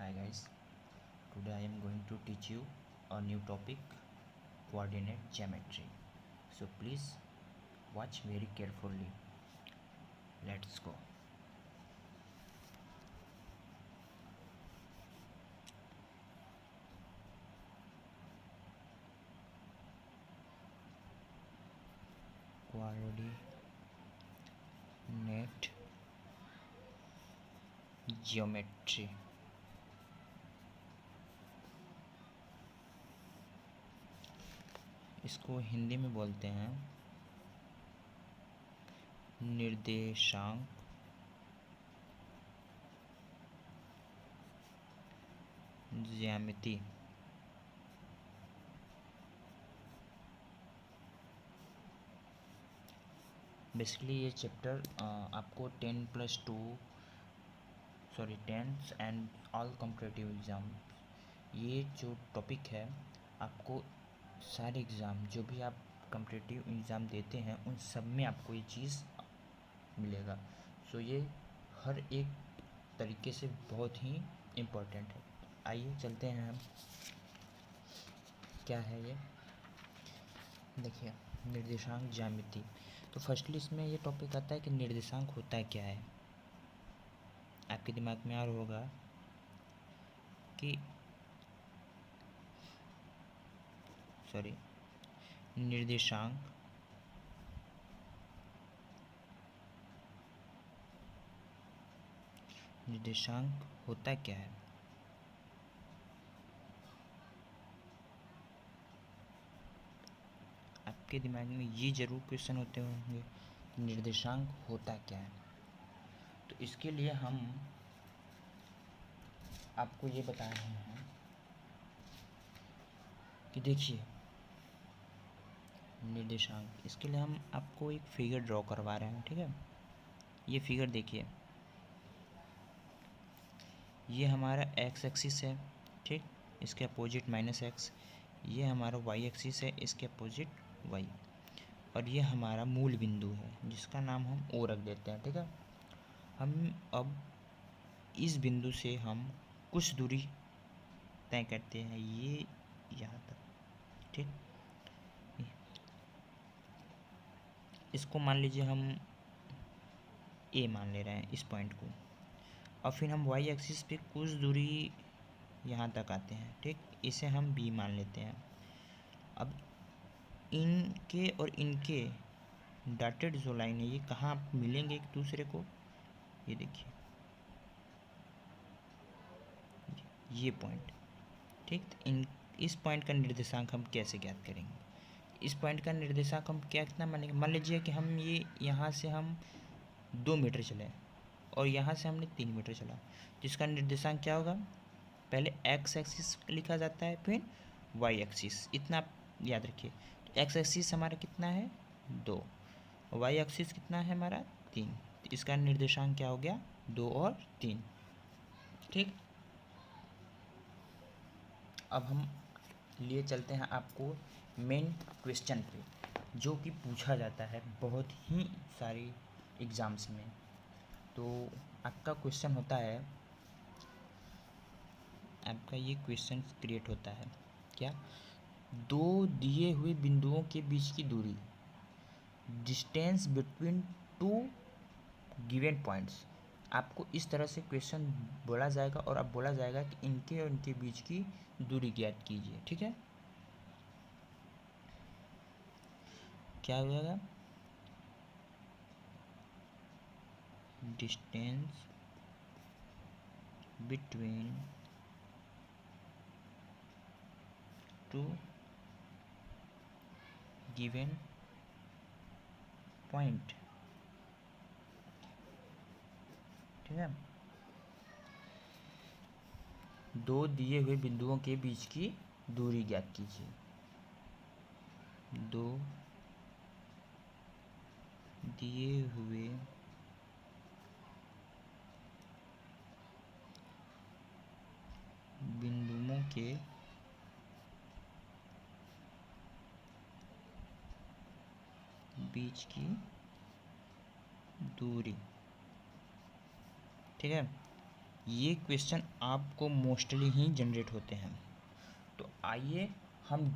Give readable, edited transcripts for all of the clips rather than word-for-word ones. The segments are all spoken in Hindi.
Hi guys, today I am going to teach you a new topic, coordinate geometry. So please watch very carefully. Let's go. Coordinate geometry. इसको हिंदी में बोलते हैं निर्देशांक ज्यामिति। बेसिकली ये चैप्टर आपको 10th and all competitive exam, ये जो टॉपिक है आपको सारे एग्ज़ाम जो भी आप कॉम्पिटिटिव एग्ज़ाम देते हैं उन सब में आपको ये चीज़ मिलेगा। सो ये हर एक तरीके से बहुत ही इम्पोर्टेंट है। आइए चलते हैं हम, क्या है ये देखिए, निर्देशांक ज्यामिति। तो फर्स्टली इसमें ये टॉपिक आता है कि निर्देशांक होता है क्या है। आपके दिमाग में आ रहा होगा कि निर्देशांक होता क्या है। आपके दिमाग में ये जरूर क्वेश्चन होते होंगे, निर्देशांक होता क्या है। तो इसके लिए हम आपको ये बता रहे हैं कि देखिए निर्देशांक, इसके लिए हम आपको एक फिगर ड्रॉ करवा रहे हैं, ठीक है। ये फिगर देखिए, ये हमारा एक्स एक्सिस है, ठीक, इसके अपोजिट -x। ये हमारा वाई एक्सिस है, इसके अपोजिट y। और ये हमारा मूल बिंदु है जिसका नाम हम O रख देते हैं, ठीक है। हम अब इस बिंदु से हम कुछ दूरी तय करते हैं, ये यहाँ तक, ठीक। इसको मान लीजिए हम A मान ले रहे हैं, इस पॉइंट को। और फिर हम y एक्सिस पे कुछ दूरी यहाँ तक आते हैं, ठीक, इसे हम B मान लेते हैं। अब इनके और इनके डॉटेड जो लाइन है ये कहाँ मिलेंगे एक दूसरे को, ये देखिए ये पॉइंट, ठीक। इस पॉइंट का निर्देशांक हम कैसे ज्ञात करेंगे। इस पॉइंट का निर्देशांक हम क्या कितना मानेंगे। मान लीजिए कि हम ये यहाँ से हम 2 मीटर चले और यहाँ से हमने 3 मीटर चला, तो इसका निर्देशांक क्या होगा। पहले एक्स एक्सिस लिखा जाता है, फिर वाई एक्सिस, इतना आप याद रखिए। तो एक्स एक्सिस हमारा कितना है 2, वाई एक्सिस कितना है हमारा 3। तो इसका निर्देशांक क्या हो गया 2 और 3, ठीक। अब हम लिए चलते हैं आपको मेन क्वेश्चन पे, जो कि पूछा जाता है बहुत ही सारी एग्ज़ाम्स में। तो आपका क्वेश्चन होता है, आपका ये क्वेश्चन क्रिएट होता है क्या, दो दिए हुए बिंदुओं के बीच की दूरी, distance between two given points. आपको इस तरह से क्वेश्चन बोला जाएगा और अब बोला जाएगा कि इनके और इनके बीच की दूरी ज्ञात कीजिए, ठीक है। क्या हो जाएगा, distance between two given point, ठीक है। दो दिए हुए बिंदुओं के बीच की दूरी ज्ञात कीजिए। दो दिए हुए बिंदुओं के बीच की दूरी, ठीक है। ये क्वेश्चन आपको मोस्टली ही जनरेट होते हैं। तो आइए हम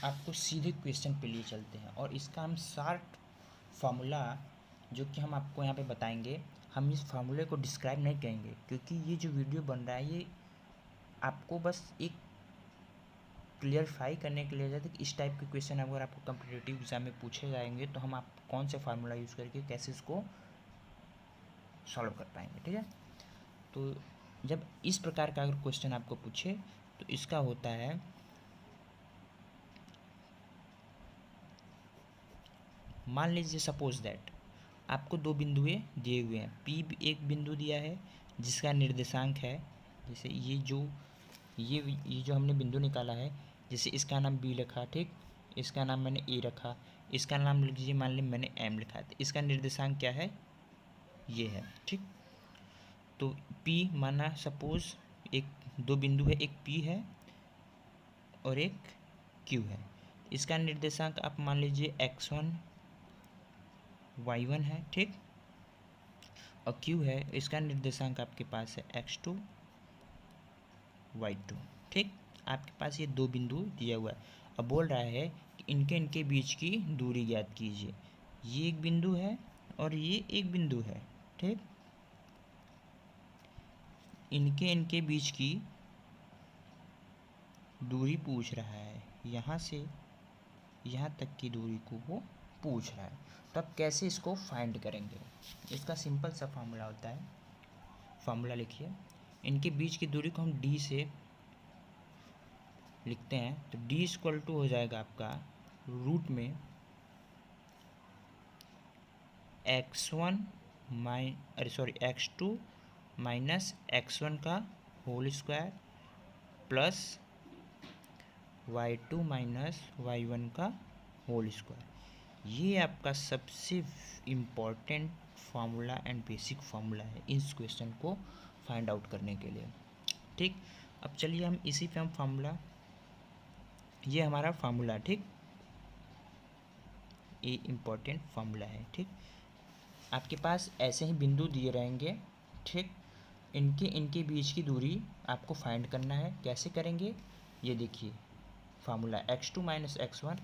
आपको सीधे क्वेश्चन पे लिए चलते हैं और इसका हम शार्ट फार्मूला जो कि हम आपको यहाँ पे बताएंगे, हम इस फार्मूले को डिस्क्राइब नहीं करेंगे क्योंकि ये जो वीडियो बन रहा है ये आपको बस एक क्लियरफाई करने के लिए जाता है कि इस टाइप के क्वेश्चन अगर आपको कम्पिटिटिव एग्जाम में पूछे जाएंगे तो हम आप कौन से फार्मूला यूज़ करके कैसे इसको सॉल्व कर पाएंगे। ठीक है, तो जब इस प्रकार का अगर क्वेश्चन आपको पूछे तो इसका होता है, मान लीजिए सपोज दैट आपको दो बिंदुए दिए हुए हैं, पी एक बिंदु दिया है जिसका निर्देशांक है, जैसे ये जो हमने बिंदु निकाला है, जैसे इसका नाम बी रखा, ठीक, इसका नाम मैंने ए रखा, इसका नाम लिख लीजिए, मान ली मैंने एम लिखा, तो इसका निर्देशांक क्या है, ये है। ठीक, तो पी माना सपोज एक दो बिंदु है, एक पी है और एक क्यू है, इसका निर्देशांक आप मान लीजिए x1 y1 है, ठीक, और क्यू है, इसका निर्देशांक आपके पास है x2 y2। ठीक, आपके पास ये दो बिंदु दिया हुआ है। अब बोल रहा है कि इनके बीच की दूरी ज्ञात कीजिए। ये एक बिंदु है और ये एक बिंदु है। ठीक, इनके बीच की दूरी पूछ रहा है, यहाँ से यहाँ तक की दूरी को वो पूछ रहा है। तो अब कैसे इसको फाइंड करेंगे, इसका सिंपल सा फार्मूला होता है, फार्मूला लिखिए, इनके बीच की दूरी को हम डी से लिखते हैं, तो डी इक्वल टू हो जाएगा आपका रूट में x2 माइनस x1 का whole square plus y2 minus y1 का होल स्क्वायर। ये आपका सबसे important formula and basic formula है इस क्वेश्चन को फाइंड आउट करने के लिए। ठीक, अब चलिए हम इसी पे हम फार्मूला, ये हमारा फार्मूला, ठीक, ये इम्पॉर्टेंट फार्मूला है। ठीक, आपके पास ऐसे ही बिंदु दिए रहेंगे, ठीक, इनके बीच की दूरी आपको फाइंड करना है। कैसे करेंगे, ये देखिए फार्मूला x2 माइनस x1।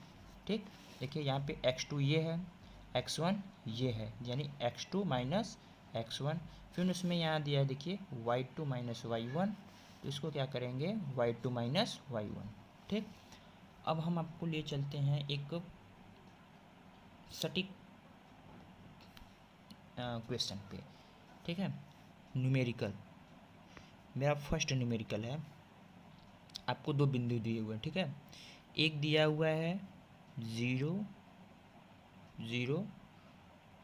ठीक, देखिए यहाँ पे x2 ये है, x1 ये है, यानी x2 माइनस x1, फिर उसमें यहाँ दिया है देखिए y2 माइनस y1, तो इसको क्या करेंगे y2 माइनस y1। ठीक, अब हम आपको ले चलते हैं एक सटीक क्वेश्चन पे। ठीक है, न्यूमेरिकल, मेरा फर्स्ट न्यूमेरिकल है, आपको दो बिंदु दिए हुए हैं। ठीक है, एक दिया हुआ है 0 0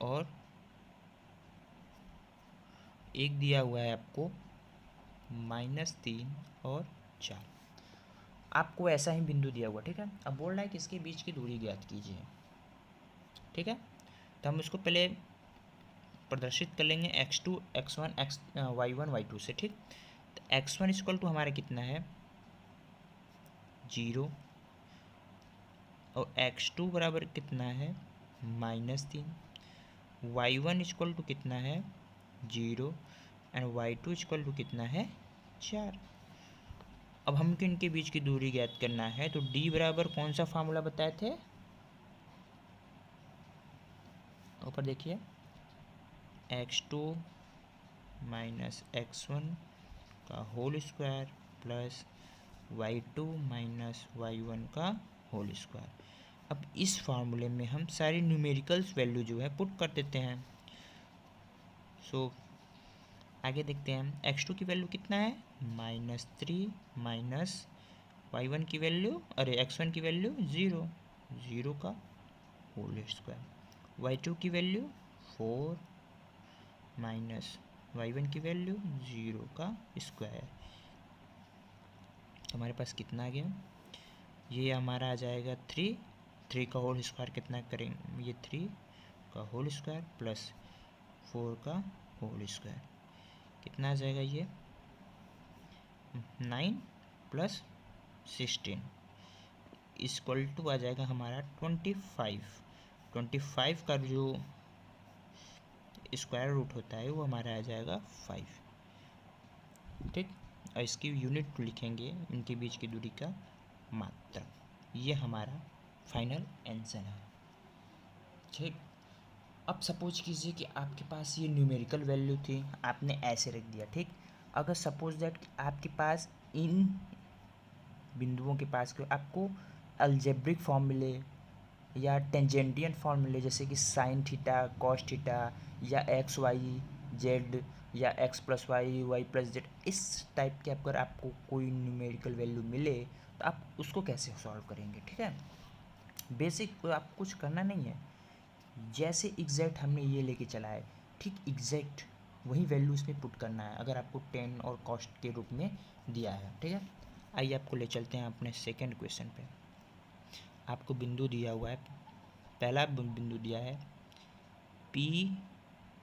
और एक दिया हुआ है आपको -3 और 4। आपको ऐसा ही बिंदु दिया हुआ, ठीक है। अब बोल रहा है कि इसके बीच की दूरी ज्ञात कीजिए। ठीक है, तो हम इसको पहले प्रदर्शित कर लेंगे x2 x1 y1 y2 से। ठीक, तो x1 इक्वल टू हमारा कितना है 0 और x2 बराबर कितना है -3, y1 इक्वल टू कितना है 0 एंड y2 इक्वल टू कितना है 4। अब हमको इनके बीच की दूरी ज्ञात करना है, तो d बराबर कौन सा फार्मूला बताए थे, ऊपर देखिए x2 माइनस x1 का whole square plus y2 minus y1 का होल स्क्वायर। अब इस फार्मूले में हम सारी न्यूमेरिकल्स वैल्यू जो है पुट कर देते हैं। सो आगे देखते हैं, x2 की वैल्यू कितना है -3 माइनस y1 की वैल्यू, अरे x1 की वैल्यू 0 0 का होल स्क्वायर, y2 की वैल्यू 4 माइनस y1 की वैल्यू 0 का स्क्वायर। हमारे पास कितना आ गया, ये हमारा आ जाएगा 3 का होल स्क्वायर कितना करेंगे, ये 3 का होल स्क्वायर प्लस 4 का होल स्क्वायर, कितना आ जाएगा ये 9 प्लस 16 इक्वल टू आ जाएगा हमारा 25 का जो स्क्वायर रूट होता है वो हमारा आ जाएगा 5। ठीक। और इसकी यूनिट लिखेंगे, इनके बीच की दूरी का मात्रक। ये हमारा फाइनल आंसर है, ठीक। अब सपोज कीजिए कि आपके पास ये न्यूमेरिकल वैल्यू थी, आपने ऐसे रख दिया, ठीक। अगर सपोज दैट आपके पास इन बिंदुओं के पास आपको अलजेब्रिक फॉर्मूले या टेंजेंटियल फॉर्मूले जैसे कि साइन थीटा, कॉस थीटा या एक्स वाई जेड या x plus y plus z, इस टाइप के अगर आपको कोई न्यूमेरिकल वैल्यू मिले तो आप उसको कैसे सॉल्व करेंगे, ठीक है। बेसिक आपको कुछ करना नहीं है, जैसे एग्जैक्ट हमने ये लेके चला है, ठीक एग्जैक्ट वही वैल्यू इसमें पुट करना है अगर आपको टेन और कॉस्ट के रूप में दिया है, ठीक है। आइए आपको ले चलते हैं अपने सेकंड क्वेश्चन पे। आपको बिंदु दिया हुआ है, पहला बिंदु दिया है P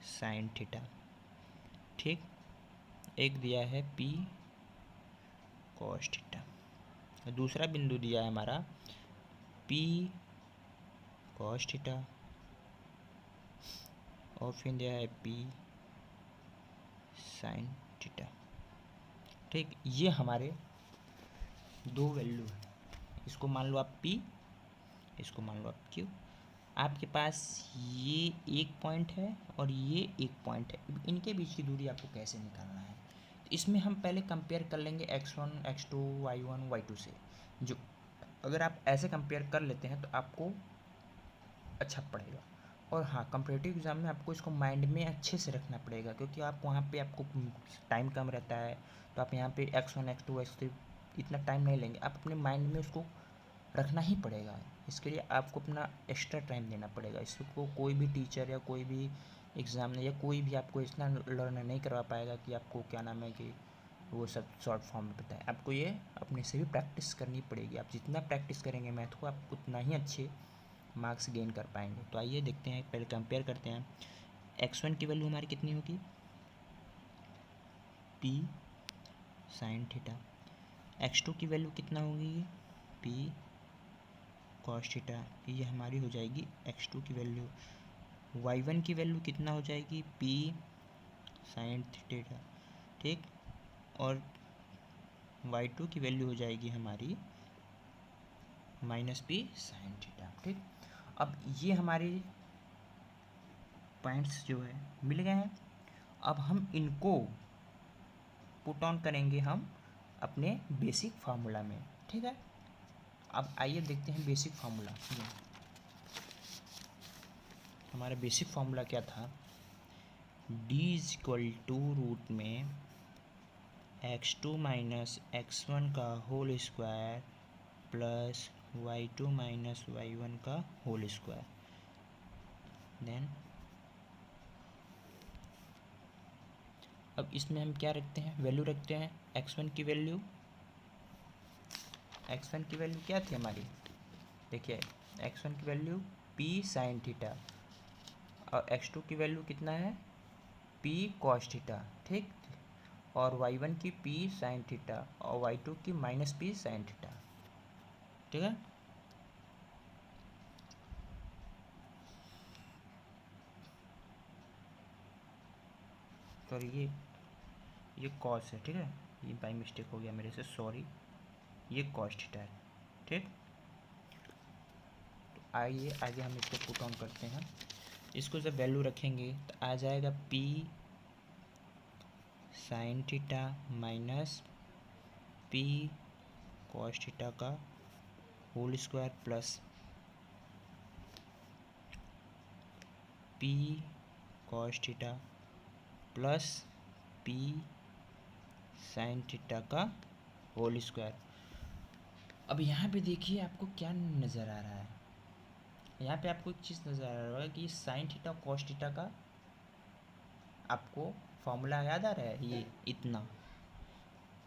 साइन थीटा, ठीक। एक दिया है P कॉस थीटा। दूसरा बिंदु दिया है हमारा P कॉस थीटा और फिर दिया है P साइन थीटा, ठीक। ये हमारे दो वैल्यू है, इसको मान लो आप P, इसको मान लो आप Q। आपके पास ये एक पॉइंट है और ये एक पॉइंट है, इनके बीच की दूरी आपको कैसे निकालना है। इसमें हम पहले कंपेयर कर लेंगे x1 x2 y1 y2 से। जो अगर आप ऐसे कंपेयर कर लेते हैं तो आपको अच्छा पड़ेगा। और हाँ, कम्पिटिटिव एग्ज़ाम में आपको इसको माइंड में अच्छे से रखना पड़ेगा, क्योंकि आप वहाँ पे आपको टाइम कम रहता है, तो आप यहाँ पे x1 x2 x3 इतना टाइम नहीं लेंगे, आप अपने माइंड में उसको रखना ही पड़ेगा। इसके लिए आपको अपना एक्स्ट्रा टाइम देना पड़ेगा। इसको कोई भी टीचर या कोई भी एग्ज़ाम या कोई भी आपको इतना लर्न नहीं करवा पाएगा कि आपको क्या नाम है कि वो सब शॉर्ट फॉर्म में बताएं। आपको ये अपने से भी प्रैक्टिस करनी पड़ेगी। आप जितना प्रैक्टिस करेंगे मैथ को, आप उतना ही अच्छे मार्क्स गेन कर पाएंगे। तो आइए देखते हैं, पहले कंपेयर करते हैं। x1 की वैल्यू हमारी कितनी होगी, P साइन थीटा। x2 की वैल्यू कितना होगी, P कॉस थीटा। ये हमारी हो जाएगी x2 की वैल्यू। y1 की वैल्यू कितना हो जाएगी, P साइन थीटा, ठीक। और y2 की वैल्यू हो जाएगी हमारी माइनस P साइन थीटा, ठीक। अब ये हमारे पॉइंट्स जो है मिल गए हैं। अब हम इनको पुट ऑन करेंगे हम अपने बेसिक फार्मूला में, ठीक है। अब आइए देखते हैं बेसिक फार्मूला। हमारा बेसिक फार्मूला क्या था, d is equal to root में x2 माइनस x1 का whole square plus y2 minus y1 का होल स्क्वायर। देन अब इसमें हम क्या रखते हैं, वैल्यू रखते हैं। x1 की वैल्यू क्या थी हमारी, देखिए x1 की वैल्यू P साइन थीटा और x2 की वैल्यू कितना है, P कॉस थीटा, ठीक। और y1 की P साइन थीटा और y2 की माइनस P साइन थीटा, ठीक है। सॉरी ये कॉस है, ठीक है, ये बाई मिस्टेक हो गया मेरे से, सॉरी। ये कॉस थीटा है, ठीक। तो आइए आगे हम इसको पुट ऑन करते हैं। इसको जब वैल्यू रखेंगे तो आ जाएगा P sine theta minus P cos theta का whole square plus P cos theta plus P sine theta का होल स्क्वायर। अब यहाँ पे देखिए आपको क्या नज़र आ रहा है, यहाँ पे आपको एक चीज़ नज़र आ रहा है कि साइन थीटा कॉस थीटा का आपको फॉर्मूला याद आ रहा है, ये इतना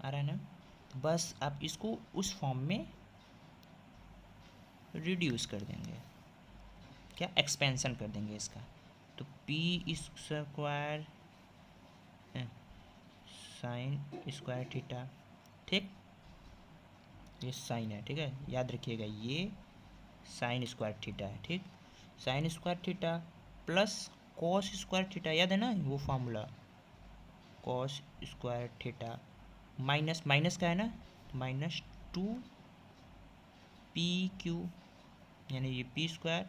आ रहा है ना। तो बस आप इसको उस फॉर्म में रिड्यूस कर देंगे, क्या एक्सपेंशन कर देंगे इसका। तो P square sine square theta, ठीक। ये साइन है, ठीक है, याद रखिएगा ये साइन स्क्वायर थीटा है, ठीक। Sine square theta plus cos square theta, याद है ना वो formula, cos square theta minus minus का है ना, माइनस 2PQ, यानी ये P²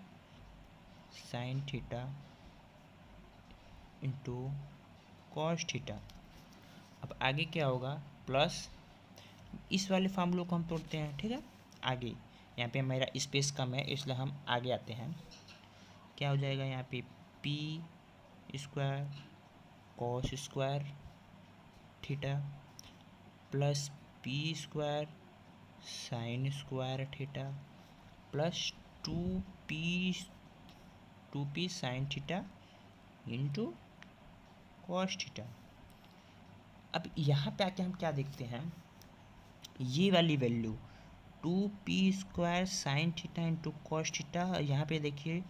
sine theta into cos theta. अब आगे क्या होगा, प्लस इस वाले फार्मूले को हम तोड़ते हैं, ठीक है। आगे यहाँ पे मेरा स्पेस कम है इसलिए हम आगे आते हैं। क्या हो जाएगा यहाँ पे, P² cos² theta plus P² sin² theta plus 2P sin theta into cos theta. अब यहाँ पे आके हम क्या देखते हैं, ये वाली value 2P² sin theta into cos theta, यहाँ पे देखिए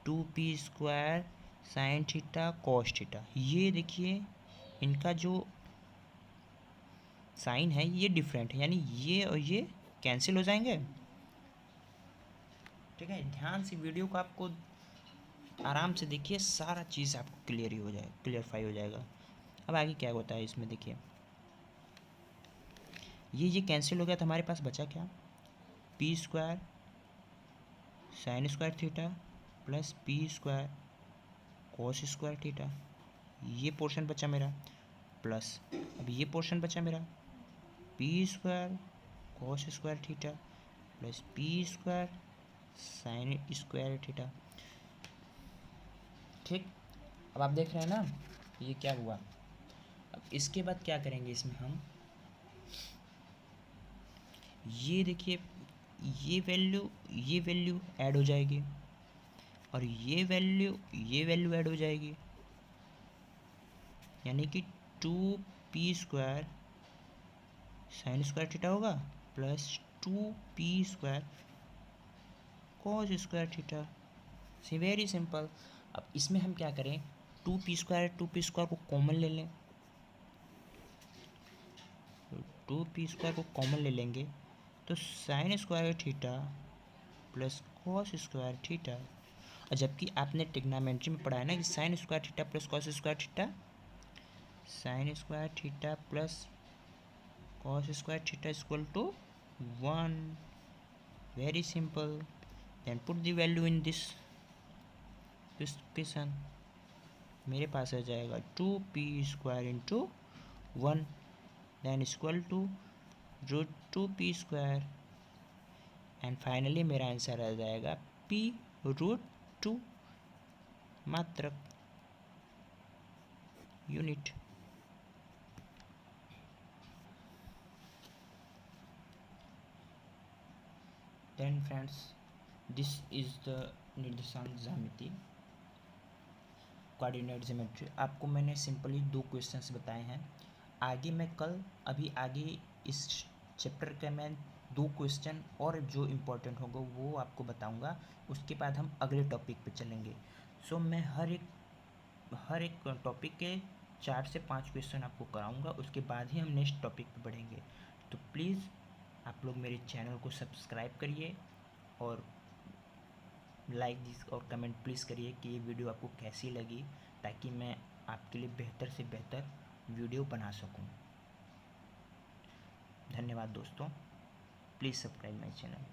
2P² sin theta cos theta, ये देखिए इनका जो साइन है ये डिफरेंट है, यानी ये और ये कैंसिल हो जाएंगे, ठीक है। ध्यान से वीडियो को आपको आराम से देखिए, सारा चीज़ आपको क्लियर ही हो जाएगा, क्लियरफाई हो जाएगा। अब आगे क्या होता है इसमें देखिए, ये कैंसिल हो गया तो हमारे पास बचा क्या, P² sin² theta plus P² cos² theta, ये पोर्शन बचा मेरा, प्लस अब ये पोर्शन बचा मेरा P² cos² theta plus P² sin² theta, ठीक। अब आप देख रहे हैं ना ये क्या हुआ। अब इसके बाद क्या करेंगे इसमें हम, ये देखिए ये वैल्यू ऐड हो जाएगी और ये वैल्यू ऐड हो जाएगी, यानी कि 2P² sin² थीटा होगा प्लस 2P² cos² थीटा। सी वेरी सिंपल। अब इसमें हम क्या करें, 2P² को कॉमन ले लें, 2P² को कॉमन ले लेंगे तो sin² theta plus cos² theta. और जबकि आपने ट्रिग्नोमेट्री में पढ़ा है ना कि sin² theta plus cos² theta, sin² theta plus cos² theta equal to 1। Very simple. Then put the value in this equation, मेरे पास आ जाएगा 2P² into 1 then equal to √2P², and finally मेरा आंसर आ जाएगा P√2 मात्रक unit. Then friends, this is the निर्देशांक ज्यामिति, कोऑर्डिनेट ज्योमेट्री। आपको मैंने सिंपली 2 क्वेश्चंस बताए हैं। आगे मैं अभी आगे इस चैप्टर के मैं 2 क्वेश्चन और जो इम्पोर्टेंट होगा वो आपको बताऊंगा, उसके बाद हम अगले टॉपिक पे चलेंगे। सो मैं हर एक टॉपिक के 4 से 5 क्वेश्चन आपको कराऊंगा, उसके बाद ही हम नेक्स्ट टॉपिक पे बढ़ेंगे। तो प्लीज़ आप लोग मेरे चैनल को सब्सक्राइब करिए और लाइक दिस और कमेंट प्लीज़ करिए कि ये वीडियो आपको कैसी लगी, ताकि मैं आपके लिए बेहतर से बेहतर वीडियो बना सकूं। धन्यवाद दोस्तों, प्लीज़ सब्सक्राइब माय चैनल।